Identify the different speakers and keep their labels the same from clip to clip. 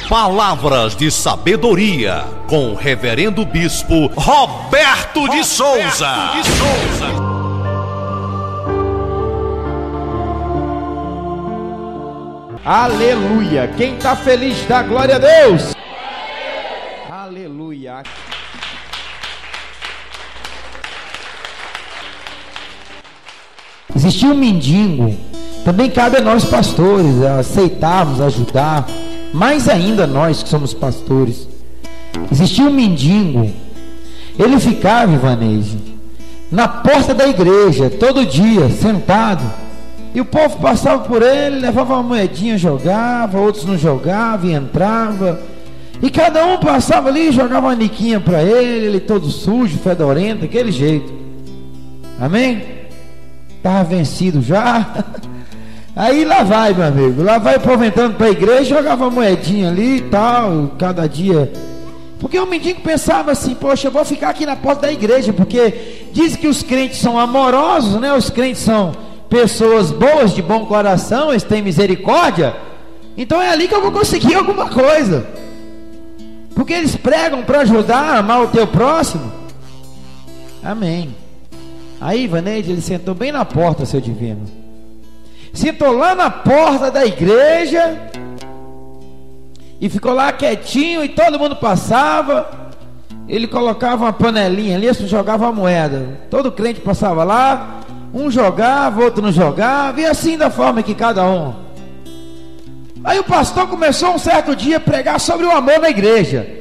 Speaker 1: Palavras de sabedoria com o reverendo bispo Roberto de Souza.
Speaker 2: Aleluia! Quem está feliz dá glória a Deus. Aleluia! Existia um mendigo. Também cabe a nós pastores aceitarmos, ajudar. Mais ainda nós que somos pastores. Existia um mendigo. Ele ficava, Ivaneide, na porta da igreja, todo dia, sentado. E o povo passava por ele, levava uma moedinha, jogava, outros não jogavam e entrava. E cada um passava ali e jogava uma niquinha para ele todo sujo, fedorento, daquele jeito. Amém? Estava vencido já. Aí lá vai, meu amigo, lá vai o povo entrando para a igreja, jogava uma moedinha ali e tal, cada dia. Porque o mendigo pensava assim: poxa, eu vou ficar aqui na porta da igreja, porque diz que os crentes são amorosos, né? Os crentes são pessoas boas, de bom coração, eles têm misericórdia. Então é ali que eu vou conseguir alguma coisa, porque eles pregam para ajudar a amar o teu próximo. Amém. Aí, Ivaneide, ele sentou bem na porta, seu divino. Sentou lá na porta da igreja e ficou lá quietinho, e todo mundo passava. Ele colocava uma panelinha ali, jogava uma moeda. Todo crente passava lá, um jogava, outro não jogava, e assim da forma que cada um. Aí o pastor começou um certo dia a pregar sobre o amor na igreja.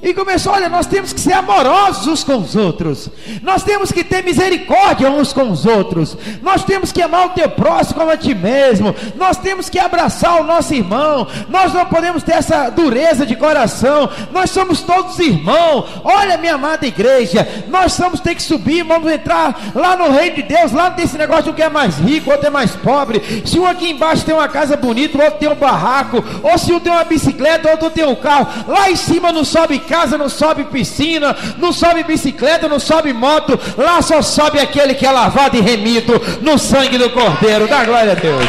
Speaker 2: E começou: olha, nós temos que ser amorosos uns com os outros, nós temos que ter misericórdia uns com os outros, nós temos que amar o teu próximo como a ti mesmo, nós temos que abraçar o nosso irmão, nós não podemos ter essa dureza de coração, nós somos todos irmãos. Olha, minha amada igreja, nós ter que subir, vamos entrar lá no reino de Deus. Lá não tem esse negócio de um que é mais rico, outro é mais pobre. Se um aqui embaixo tem uma casa bonita, o outro tem um barraco, ou se um tem uma bicicleta, o outro tem um carro. Lá em cima não sobe casa, não sobe piscina, não sobe bicicleta, não sobe moto. Lá só sobe aquele que é lavado e remido no sangue do Cordeiro. Dá glória a Deus.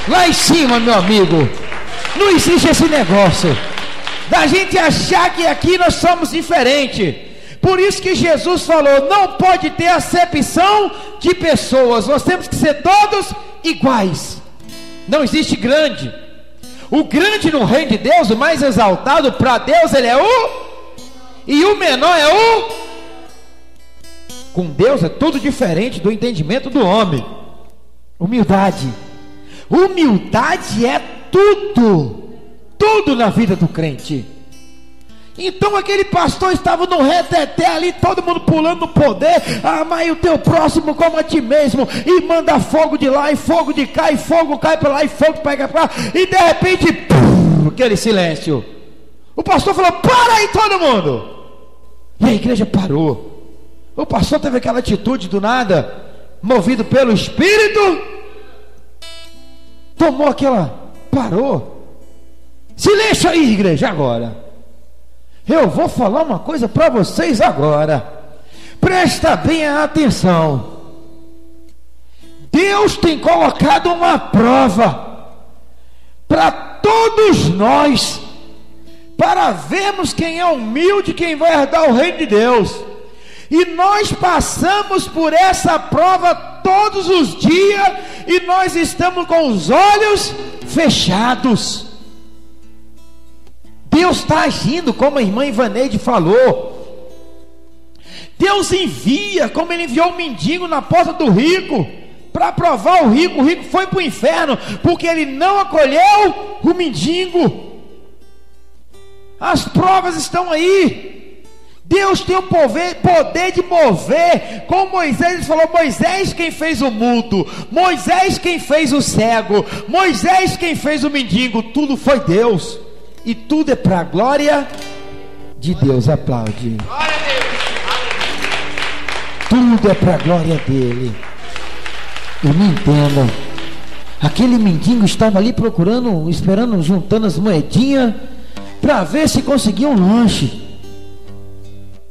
Speaker 2: Lá em cima, meu amigo, não existe esse negócio da gente achar que aqui nós somos diferentes. Por isso que Jesus falou: não pode ter acepção de pessoas, nós temos que ser todos iguais. Não existe grande. O grande no reino de Deus, o mais exaltado para Deus, ele é o, e o menor é o. Com Deus é tudo diferente do entendimento do homem. Humildade. Humildade é tudo na vida do crente. Então aquele pastor estava no reteté ali, todo mundo pulando no poder. Amai o teu próximo como a ti mesmo, e manda fogo de lá e fogo de cá, e fogo cai para lá e fogo pega para lá. E de repente, aquele silêncio. O pastor falou: para aí todo mundo. E a igreja parou. O pastor teve aquela atitude do nada, movido pelo Espírito, tomou aquela, parou. Silêncio aí, igreja, agora. Eu vou falar uma coisa para vocês agora. Presta bem atenção. Deus tem colocado uma prova para todos nós, para vermos quem é humilde, quem vai herdar o reino de Deus. E nós passamos por essa prova todos os dias, e nós estamos com os olhos fechados. Deus está agindo, como a irmã Ivaneide falou. Deus envia, como ele enviou o mendigo na porta do rico, para provar o rico. O rico foi para o inferno, porque ele não acolheu o mendigo. As provas estão aí. Deus tem o poder de mover. Com Moisés, ele falou: Moisés quem fez o mudo, Moisés quem fez o cego, Moisés quem fez o mendigo. Tudo foi Deus. E tudo é para a glória de Deus. Aplaude. Glória a Deus. Tudo é para a glória dele. E me entendam, aquele mendigo estava ali procurando, esperando, juntando as moedinhas para ver se conseguia um lanche.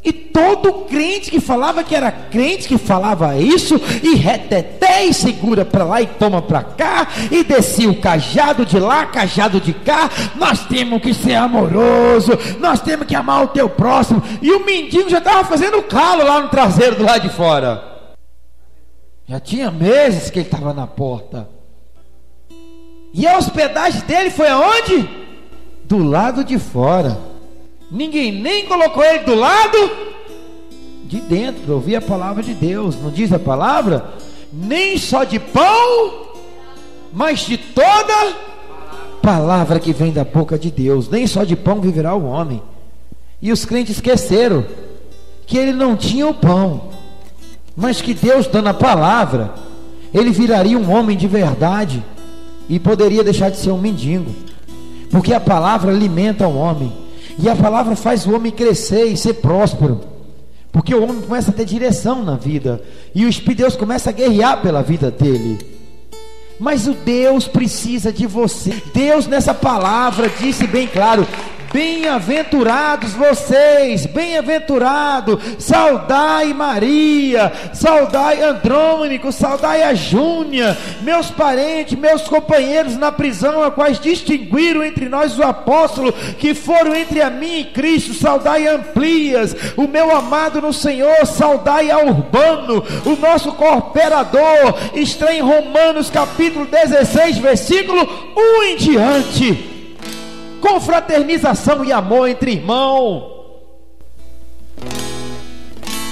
Speaker 2: E todo crente que falava que era crente, que falava isso, e reteté, e segura para lá e toma para cá, e descia o cajado de lá, cajado de cá. Nós temos que ser amoroso, nós temos que amar o teu próximo. E o mendigo já estava fazendo calo lá no traseiro do lado de fora. Já tinha meses que ele estava na porta. E a hospedagem dele foi aonde? Do lado de fora. Ninguém nem colocou ele do lado de dentro para ouvir a palavra de Deus. Não diz a palavra? Nem só de pão, mas de toda palavra que vem da boca de Deus. Nem só de pão viverá o homem. E os crentes esqueceram que ele não tinha o pão, mas que Deus, dando a palavra, ele viraria um homem de verdade e poderia deixar de ser um mendigo, porque a palavra alimenta o homem, e a palavra faz o homem crescer e ser próspero, porque o homem começa a ter direção na vida, e o Espírito de Deus começa a guerrear pela vida dele. Mas o Deus precisa de você. Deus nessa palavra disse bem claro: bem-aventurados vocês, bem-aventurado, saudai Maria, saudai Andrônico, saudai a Júnia, meus parentes, meus companheiros na prisão, a quais distinguiram entre nós o apóstolo, que foram entre a mim e Cristo, saudai Amplias, o meu amado no Senhor, saudai a Urbano, o nosso cooperador. Está em Romanos capítulo 16, versículo 1 em diante. Confraternização e amor entre irmãos.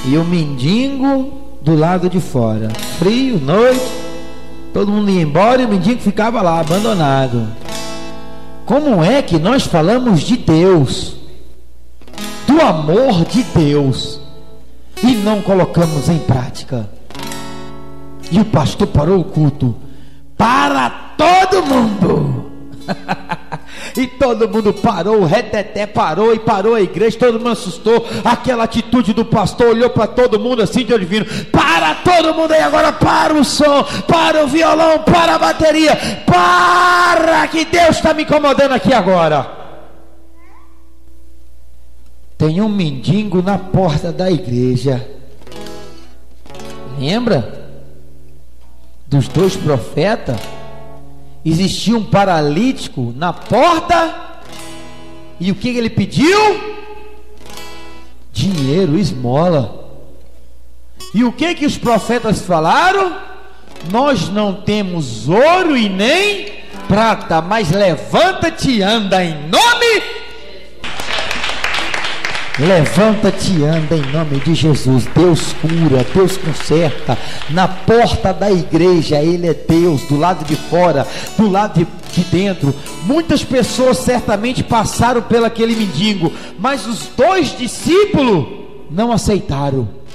Speaker 2: E o mendigo do lado de fora, frio, noite, todo mundo ia embora e o mendigo ficava lá, abandonado. Como é que nós falamos de Deus, do amor de Deus, e não colocamos em prática? E o pastor parou o culto para todo mundo. E todo mundo parou, o reteté parou, e parou a igreja, todo mundo assustou. Aquela atitude do pastor, olhou para todo mundo assim de olho fino: para todo mundo aí agora, para o som, para o violão, para a bateria, para, que Deus está me incomodando aqui agora. Tem um mendigo na porta da igreja. Lembra dos 2 profetas? Existia um paralítico na porta, e o que ele pediu? Dinheiro, esmola. E o que os profetas falaram? Nós não temos ouro e nem prata, mas levanta-te e anda em nome. Levanta-te e anda em nome de Jesus. Deus cura, Deus conserta. Na porta da igreja Ele é Deus, do lado de fora, do lado de dentro. Muitas pessoas certamente passaram pelo aquele mendigo, mas os 2 discípulos não aceitaram.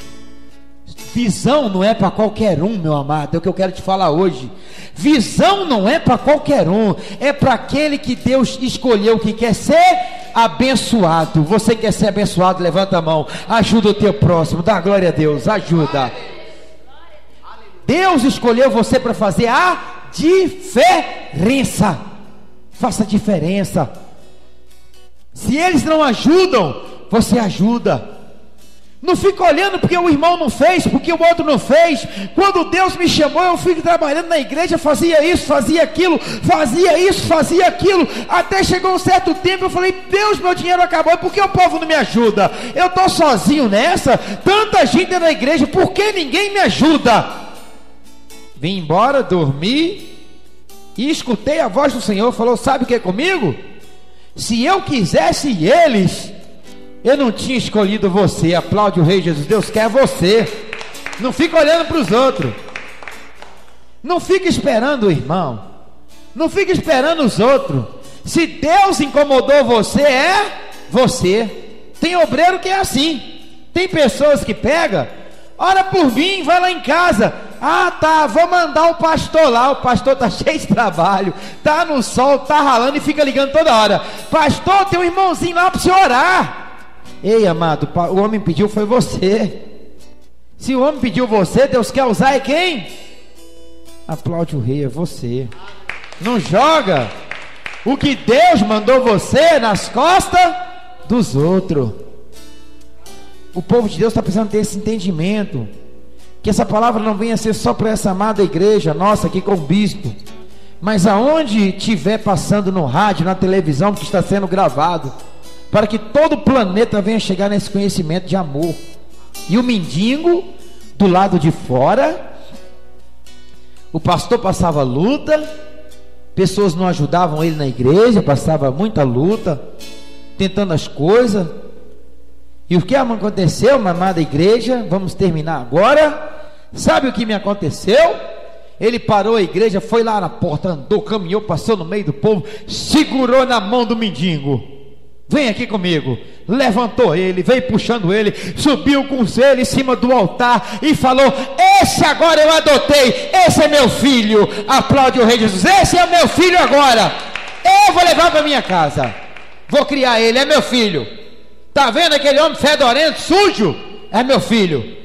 Speaker 2: Visão não é para qualquer um, meu amado. É o que eu quero te falar hoje. Visão não é para qualquer um, é para aquele que Deus escolheu, que quer ser abençoado. Você quer ser abençoado? Levanta a mão, ajuda o teu próximo, dá glória a Deus, ajuda. Deus escolheu você para fazer a diferença. Faça a diferença. Se eles não ajudam, você ajuda. Não fica olhando porque o irmão não fez, porque o outro não fez. Quando Deus me chamou, eu fui trabalhando na igreja, fazia isso, fazia aquilo, fazia isso, fazia aquilo, até chegou um certo tempo, eu falei: Deus, meu dinheiro acabou, por que o povo não me ajuda? Eu estou sozinho nessa, tanta gente na igreja, por que ninguém me ajuda? Vim embora, dormi, e escutei a voz do Senhor, falou: sabe o que é comigo? Se eu quisesse eles, eu não tinha escolhido você. Aplaude o Rei Jesus. Deus quer você. Não fica olhando para os outros. Não fica esperando o irmão. Não fica esperando os outros. Se Deus incomodou você, é você. Tem obreiro que é assim. Tem pessoas que pega: ora por mim, vai lá em casa. Ah, tá, vou mandar o pastor lá. O pastor tá cheio de trabalho, tá no sol, tá ralando e fica ligando toda hora: pastor, tem um irmãozinho lá para você orar. Ei, amado, o homem pediu foi você. Se o homem pediu você, Deus quer usar é quem? Aplaude o Rei, é você. Não joga o que Deus mandou você nas costas dos outros. O povo de Deus está precisando ter esse entendimento, que essa palavra não venha ser só para essa amada igreja nossa aqui com o bispo, mas aonde estiver passando no rádio, na televisão, que está sendo gravado, para que todo o planeta venha chegar nesse conhecimento de amor. E o mendigo do lado de fora, o pastor passava luta, pessoas não ajudavam ele na igreja, passava muita luta, tentando as coisas. E o que aconteceu, minha amada igreja? Vamos terminar agora. Sabe o que me aconteceu? Ele parou a igreja, foi lá na porta, andou, caminhou, passou no meio do povo, segurou na mão do mendigo. Vem aqui comigo. Levantou ele, veio puxando ele, subiu com ele em cima do altar e falou: esse agora eu adotei, esse é meu filho. Aplaude o Rei Jesus. Esse é o meu filho agora. Eu vou levar para minha casa, vou criar ele, é meu filho. Tá vendo aquele homem fedorento, sujo? É meu filho.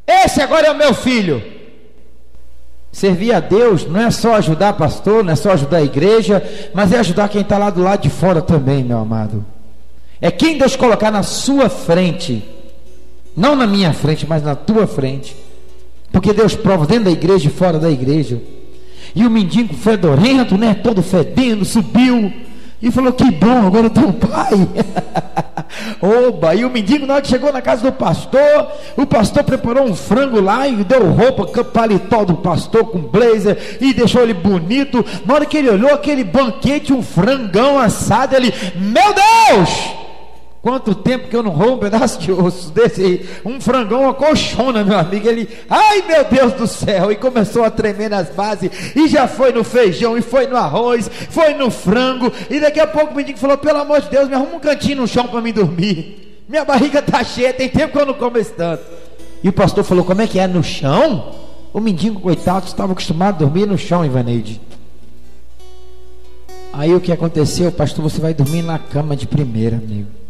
Speaker 2: Esse agora é o meu filho. Servir a Deus não é só ajudar pastor, não é só ajudar a igreja, mas é ajudar quem está lá do lado de fora também, meu amado. É quem Deus colocar na sua frente, não na minha frente, mas na tua frente, porque Deus prova dentro da igreja e fora da igreja. E o mendigo fedorento, né, todo fedendo, subiu e falou: que bom, agora eu tenho um pai. Oba! E o mendigo, na hora que chegou na casa do pastor, o pastor preparou um frango lá e deu roupa, paletó do pastor com blazer e deixou ele bonito. Na hora que ele olhou aquele banquete, um frangão assado, ele: meu Deus! Quanto tempo que eu não roubo um pedaço de osso desse aí, um frangão, uma colchona, meu amigo. Ele: ai meu Deus do céu, e começou a tremer nas bases, e já foi no feijão, e foi no arroz, foi no frango, e daqui a pouco o mendigo falou: pelo amor de Deus, me arruma um cantinho no chão para mim dormir, minha barriga está cheia, tem tempo que eu não como esse tanto. E o pastor falou: como é que é, no chão? O mendigo, coitado, estava acostumado a dormir no chão, Ivaneide. Aí o que aconteceu? Pastor, você vai dormir na cama de primeira, amigo.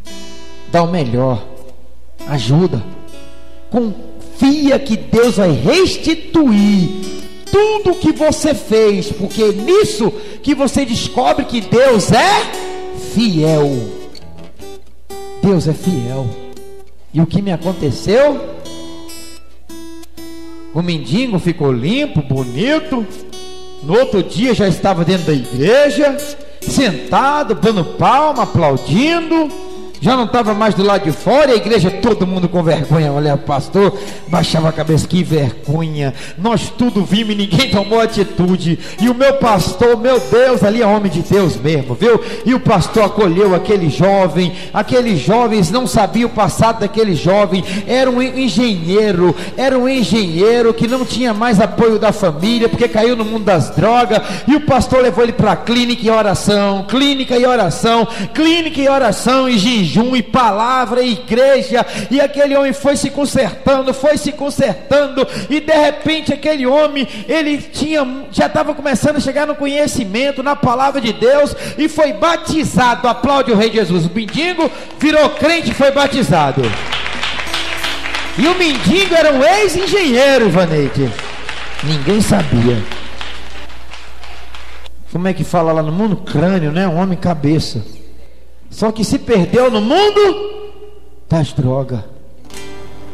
Speaker 2: Dá o melhor, ajuda, confia que Deus vai restituir tudo que você fez, porque é nisso que você descobre que Deus é fiel. Deus é fiel. E o que me aconteceu? O mendigo ficou limpo, bonito. No outro dia já estava dentro da igreja, sentado, dando palma, aplaudindo. Já não estava mais do lado de fora, a igreja, todo mundo com vergonha. Olha, o pastor baixava a cabeça: que vergonha, nós tudo vimos e ninguém tomou atitude. E o meu pastor, meu Deus, ali é homem de Deus mesmo, viu? E o pastor acolheu aquele jovem. Aqueles jovens não sabiam o passado daquele jovem. Era um engenheiro que não tinha mais apoio da família, porque caiu no mundo das drogas. E o pastor levou ele para clínica e oração, clínica e oração, clínica e oração, e jejum e palavra e igreja. E aquele homem foi se consertando, e de repente aquele homem, ele já estava começando a chegar no conhecimento, na palavra de Deus, e foi batizado. Aplaude o Rei Jesus. O mendigo virou crente e foi batizado. E o mendigo era um ex-engenheiro, Ivaneide. Ninguém sabia. Como é que fala lá no mundo? Crânio, né? Um homem cabeça. Só que se perdeu no mundo das drogas.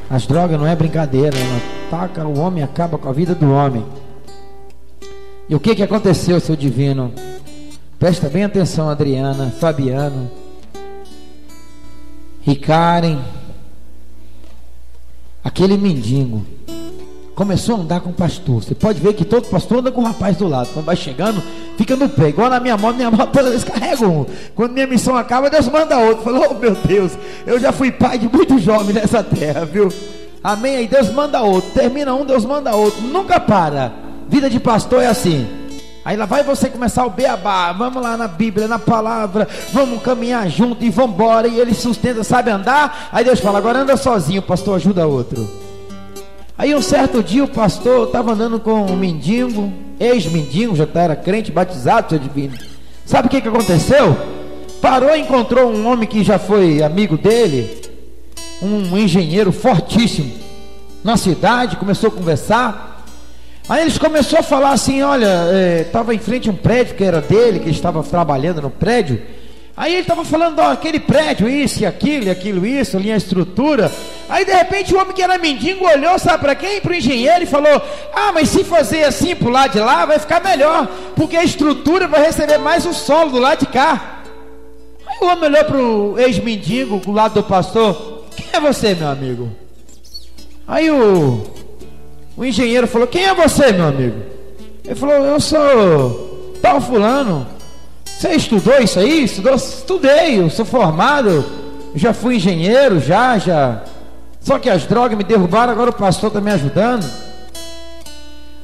Speaker 2: As drogas não é brincadeira, ela ataca o homem, acaba com a vida do homem. E o que aconteceu, seu divino? Presta bem atenção, Adriana, Fabiano e Karen. Aquele mendigo começou a andar com o pastor. Você pode ver que todo pastor anda com o rapaz do lado. Quando vai chegando, fica no pé, igual na minha moto toda vez carrega um. Quando minha missão acaba, Deus manda outro. Falou: oh meu Deus, eu já fui pai de muitos jovens nessa terra, viu? Amém? Aí Deus manda outro, termina um, Deus manda outro, nunca para. Vida de pastor é assim. Aí lá vai você começar o beabá. Vamos lá na Bíblia, na palavra, vamos caminhar junto e vamos embora. E ele sustenta, sabe andar. Aí Deus fala: agora anda sozinho, pastor, ajuda outro. Aí um certo dia o pastor estava andando com um mendigo, ex-mendigo, já era crente, batizado, seu divino. Sabe o que aconteceu? Parou e encontrou um homem que já foi amigo dele, um engenheiro fortíssimo, na cidade. Começou a conversar. Aí eles começaram a falar assim: olha, estava em frente a um prédio que era dele, que estava trabalhando no prédio. Aí ele estava falando: ó, aquele prédio, isso e aquilo, isso, ali a estrutura. Aí de repente o homem que era mendigo olhou, sabe para quem? Para o engenheiro, e falou: ah, mas se fazer assim pro lado de lá vai ficar melhor, porque a estrutura vai receber mais o solo do lado de cá. Aí o homem olhou para o ex-mendigo do lado do pastor: quem é você, meu amigo? Aí o engenheiro falou: quem é você, meu amigo? Ele falou: eu sou tal fulano. Você estudou isso aí? Estudei, eu sou formado, já fui engenheiro, já. Só que as drogas me derrubaram, agora o pastor está me ajudando.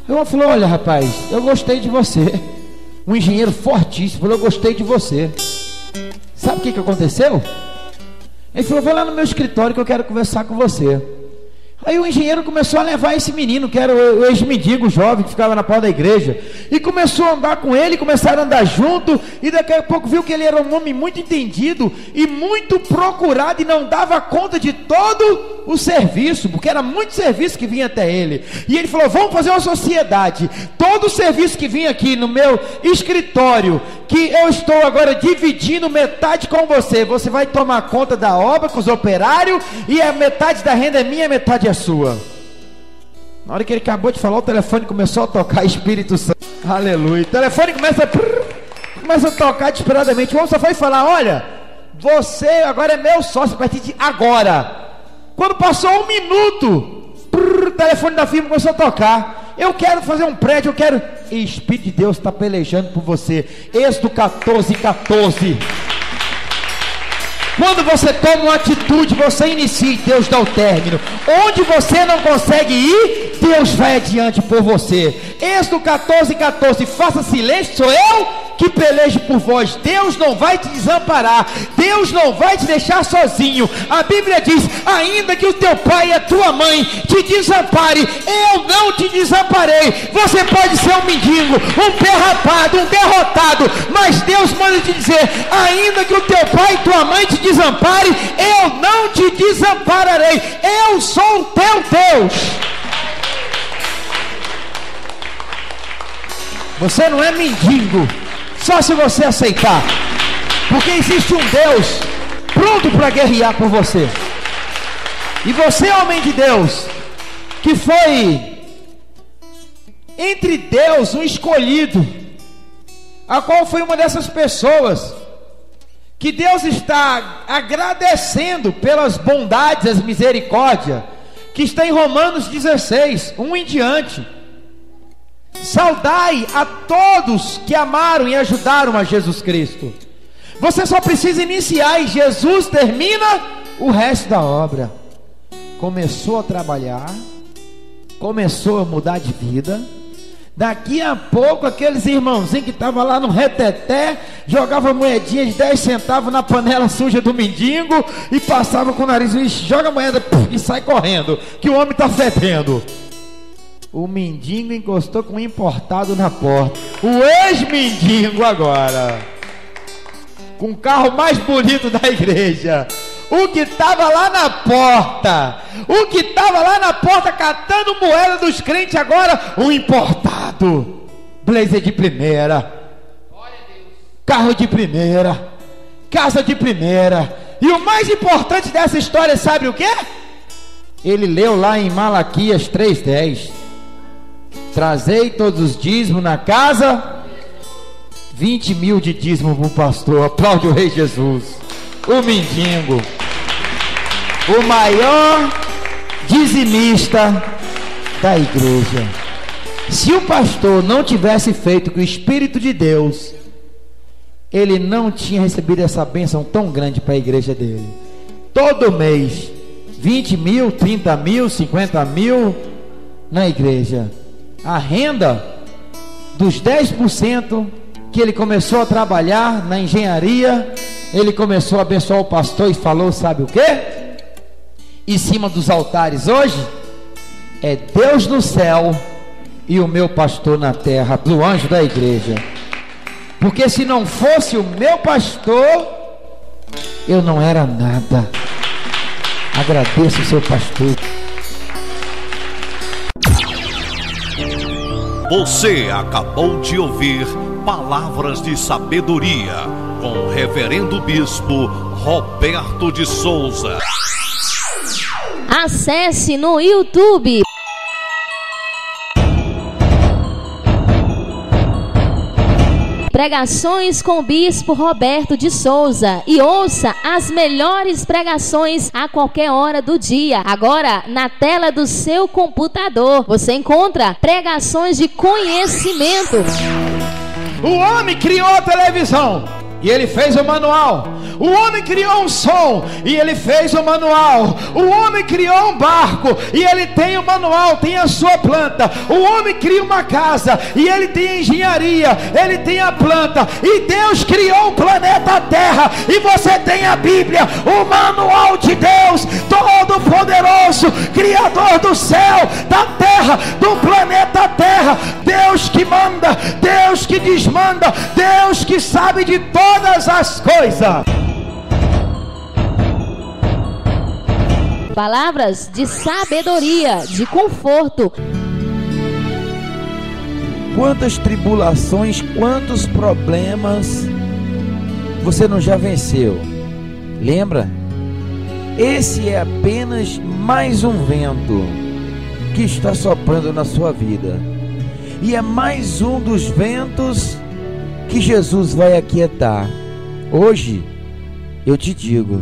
Speaker 2: Eu falei: olha, rapaz, eu gostei de você. Um engenheiro fortíssimo falou: eu gostei de você. Sabe o que aconteceu? Ele falou: vai lá no meu escritório que eu quero conversar com você. Aí o engenheiro começou a levar esse menino, que era o ex-mendigo jovem, que ficava na porta da igreja, e começou a andar com ele, começaram a andar junto, e daqui a pouco viu que ele era um homem muito entendido, e muito procurado, e não dava conta de todo o serviço, porque era muito serviço que vinha até ele. E ele falou: vamos fazer uma sociedade, todo o serviço que vinha aqui no meu escritório, que eu estou agora dividindo metade com você, você vai tomar conta da obra com os operários, e a metade da renda é minha, a metade é sua. Na hora que ele acabou de falar, o telefone começou a tocar, Espírito Santo, aleluia. O telefone começa a tocar desesperadamente. O homem só foi falar: olha, você agora é meu sócio a partir de agora. Quando passou 1 minuto, o telefone da firma começou a tocar: eu quero fazer um prédio, eu quero. E Espírito de Deus está pelejando por você. Êxodo 14:14. Quando você toma uma atitude, você inicia e Deus dá o término. Onde você não consegue ir, Deus vai adiante por você. Êxodo 14:14. Faça silêncio, sou eu que pelejo por vós. Deus não vai te desamparar, Deus não vai te deixar sozinho. A Bíblia diz: ainda que o teu pai e a tua mãe te desampare, eu não te desamparei. Você pode ser um mendigo, um pé rapado, um derrotado, mas Deus manda te dizer: ainda que o teu pai e tua mãe te desampare, eu não te desampararei. Eu sou o teu Deus. Você não é mendigo só se você aceitar, porque existe um Deus pronto para guerrear por você. E você, homem de Deus, que foi entre Deus um escolhido, a qual foi uma dessas pessoas que Deus está agradecendo pelas bondades, as misericórdias, que está em Romanos 16, 1 em diante. Saudai a todos que amaram e ajudaram a Jesus Cristo. Você só precisa iniciar e Jesus termina o resto da obra. Começou a trabalhar, começou a mudar de vida. Daqui a pouco aqueles irmãozinhos que estavam lá no reteté jogavam moedinha de 10 centavos na panela suja do mendigo e passavam com o nariz: joga a moeda e sai correndo, que o homem está fedendo. O mendigo encostou com o importado na porta. O ex-mendigo agora, com o carro mais bonito da igreja. O que estava lá na porta, catando moeda dos crentes, agora o importado. Blazer de primeira, carro de primeira, casa de primeira. E o mais importante dessa história, sabe o que? Ele leu lá em Malaquias 3:10. Trazei todos os dízimos na casa. 20 mil de dízimo para o pastor. Aplaude o Rei Jesus. O mendigo, o maior dizimista da igreja. Se o pastor não tivesse feito com o Espírito de Deus, ele não tinha recebido essa bênção tão grande para a igreja dele. Todo mês 20 mil, 30 mil, 50 mil na igreja. A renda dos 10% que ele começou a trabalhar na engenharia, ele começou a abençoar o pastor e falou: sabe o que? Em cima dos altares hoje é Deus no céu e o meu pastor na terra, do anjo da igreja. Porque se não fosse o meu pastor, eu não era nada. Agradeço o seu pastor.
Speaker 1: Você acabou de ouvir Palavras de Sabedoria com o Reverendo Bispo Roberto de Souza.
Speaker 3: Acesse no YouTube. Pregações com o Bispo Roberto de Souza, e ouça as melhores pregações a qualquer hora do dia. Agora, na tela do seu computador, você encontra pregações de conhecimento.
Speaker 2: O homem criou a televisão e ele fez o manual. O homem criou um som e ele fez o manual. O homem criou um barco e ele tem o manual, tem a sua planta. O homem cria uma casa e ele tem a engenharia, ele tem a planta. E Deus criou o planeta Terra e você tem a Bíblia, o manual de Deus, Todo-Poderoso, Criador do céu, da terra, do planeta Terra. Deus que manda, Deus que desmanda, Deus que sabe de todas as coisas.
Speaker 3: Palavras de sabedoria, de conforto.
Speaker 2: Quantas tribulações, quantos problemas você não já venceu? Lembra? Esse é apenas mais um vento que está soprando na sua vida. E é mais um dos ventos que Jesus vai aquietar. Hoje eu te digo,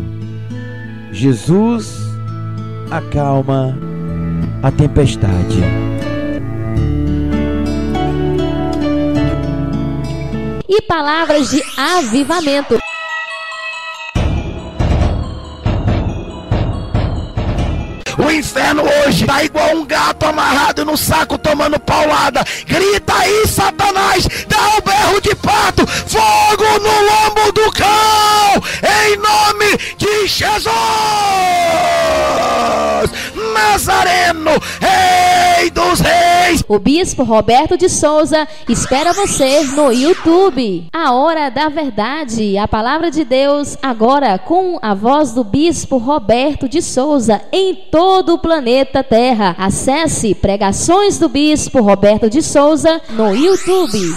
Speaker 2: Jesus acalma a tempestade.
Speaker 3: E palavras de avivamento.
Speaker 4: O inferno hoje tá igual um gato amarrado no saco tomando paulada. Grita aí, Satanás, dá um berro de pato, fogo no lombo do cão, em nome de Jesus Nazareno, Rei dos Reis.
Speaker 3: O Bispo Roberto de Souza espera você no YouTube. A Hora da Verdade, a palavra de Deus, agora com a voz do Bispo Roberto de Souza em todo o planeta Terra. Acesse Pregações do Bispo Roberto de Souza no YouTube.